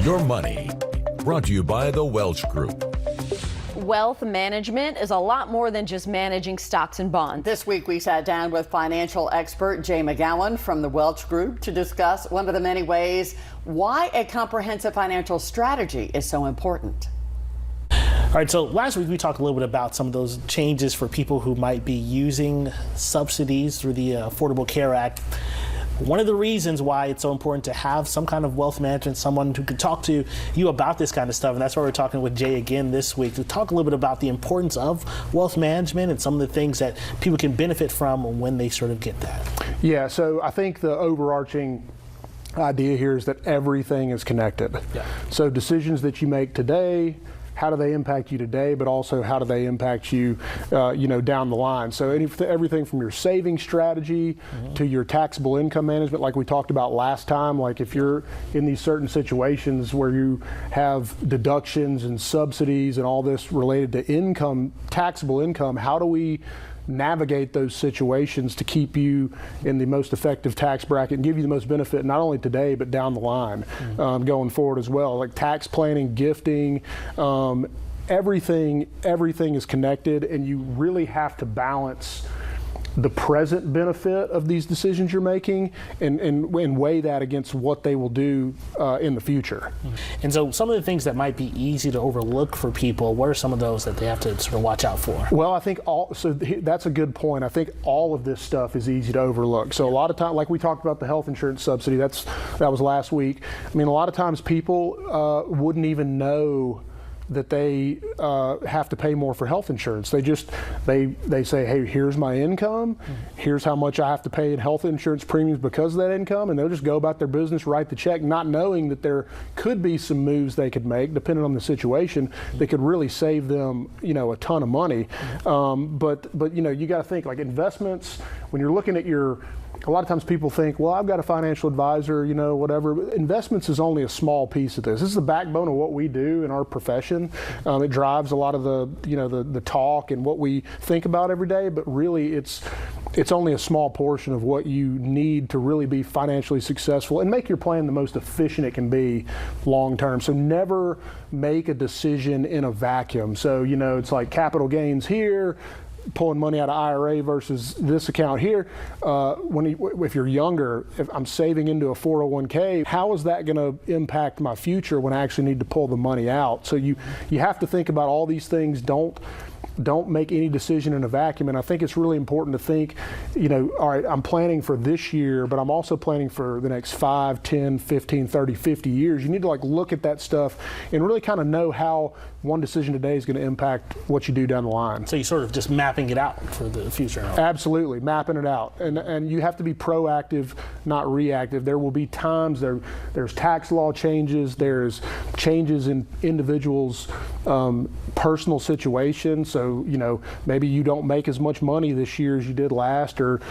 Your Money, brought to you by the Welch Group. Wealth management is a lot more than just managing stocks and bonds. This week we sat down with financial expert Jay McGowan from the Welch Group to discuss one of the many ways why a comprehensive financial strategy is so important. All right, so last week we talked a little bit about some of those changes for people who might be using subsidies through the Affordable Care Act. One of the reasons why it's so important to have some kind of wealth management, someone who can talk to you about this kind of stuff, and that's why we're talking with Jay again this week, to talk a little bit about the importance of wealth management and some of the things that people can benefit from when they sort of get that. Yeah, so I think the overarching idea here is that everything is connected. Yeah. So decisions that you make today, how do they impact you today, but also how do they impact you, down the line. So everything from your saving strategy to your taxable income management, like we talked about last time, like if you're in these certain situations where you have deductions and subsidies and all this related to income, taxable income, how do we navigate those situations to keep you in the most effective tax bracket and give you the most benefit not only today but down the line going forward as well, like tax planning, gifting, everything is connected, and you really have to balance the present benefit of these decisions you're making and weigh that against what they will do in the future. And so some of the things that might be easy to overlook for people, what are some of those that they have to sort of watch out for? Well, I think that's a good point. I think all of this stuff is easy to overlook. So a lot of time, like we talked about the health insurance subsidy, that was last week. I mean, a lot of times people wouldn't even know that they have to pay more for health insurance. They say, hey, here's my income, here's how much I have to pay in health insurance premiums because of that income, and they'll just go about their business, write the check, not knowing that there could be some moves they could make, depending on the situation, that could really save them, a ton of money. But you got to think, like investments, when you're looking at a lot of times people think, well, I've got a financial advisor, whatever. Investments is only a small piece of this. This is the backbone of what we do in our profession. It drives a lot of the talk and what we think about every day, but really it's only a small portion of what you need to really be financially successful and make your plan the most efficient it can be long term. So never make a decision in a vacuum. So, it's like capital gains here, pulling money out of IRA versus this account here. If you're younger, if I'm saving into a 401k, how is that going to impact my future when I actually need to pull the money out? So you have to think about all these things. Don't make any decision in a vacuum. And I think it's really important to think, all right, I'm planning for this year, but I'm also planning for the next 5, 10, 15, 30, 50 years. You need to look at that stuff and really kind of know how one decision today is going to impact what you do down the line. So you're sort of just mapping it out for the future. Absolutely, mapping it out. And you have to be proactive, not reactive. There will be times there's tax law changes, there's changes in individuals' personal situations. So, maybe you don't make as much money this year as you did last, or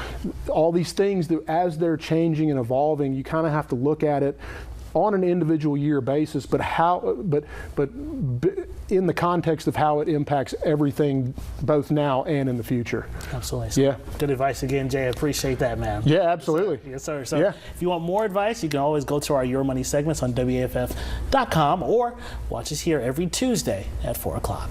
all these things that as they're changing and evolving, you kind of have to look at it on an individual year basis, but in the context of how it impacts everything both now and in the future. Absolutely. So yeah. Good advice again, Jay. I appreciate that, man. Yeah, absolutely. Yes, sir. So yeah. If you want more advice, you can always go to our Your Money segments on WAFF.com or watch us here every Tuesday at 4 o'clock.